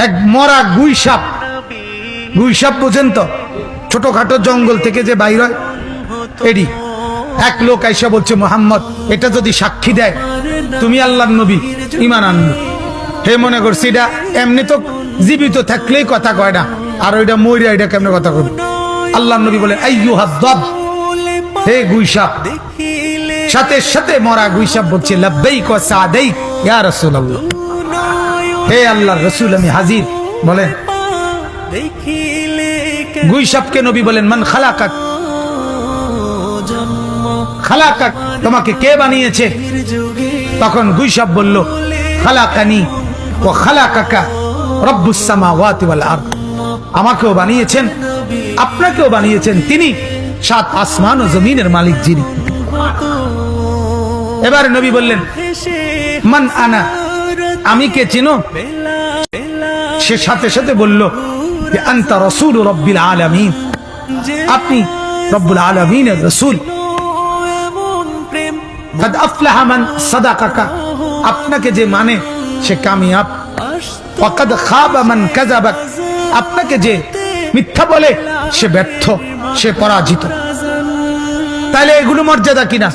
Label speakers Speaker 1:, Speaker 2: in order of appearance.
Speaker 1: এক মরা গুইসাপ, গুইসাপ বোঝেন তো, ছোটখাটো জঙ্গল থেকে যে বাইর হয় এডি। এক লোক আইসা বলছে, মোহাম্মদ এটা যদি সাক্ষী দেয় তুমি আল্লাহর নবী, ঈমান আনবো। হে মনে করছি এটা এমনি তো জীবিত থাকলেই কথা কয় না, আর ওইটা মইরা এটা কেমনে কথা কবে। আল্লাহর নবী বলেন, আইয়ুহাদ দাব, হে গুইসাপ। সাথে সাথে মরা গুইসাপ বলছে, লাব্বাইক ওয়া সাদাইক ইয়া রাসূলুল্লাহ, হে আল্লাহর রাসূল আমি হাজির। বলেন গুইসাপকে নবী বলেন, মান খালাকাক, খালাকাক তোমাকে কে বানিয়েছে? তখন গুইসাপ বলল, খালাকানি ওয়া খালাকাকা রব্বুস সামাওয়াতি ওয়াল আরদ, আমাকেও বানিয়েছেন আপনাকেও বানিয়েছেন তিনি, সাত আসমান ও জমিনের মালিক যিনি। এবারে নবী বললেন, মান আনা, আমি কে চিনো? সে সাথে সাথে বলল যে আনতা রাসূল রাব্বিল আলামিন, আপনি রব্বুল আলামিনের রাসূল। কাদ আফলাহা মান সাদাকাকা, আপনাকে যে মানে সে কামিয়াব। ওয়া কাদ খাবা মান কাযাবাক, আপনাকে যে মিথ্যা বলে সে ব্যর্থ, সে পরাজিত। তাহলে এগুলো মর্যাদা কিনা?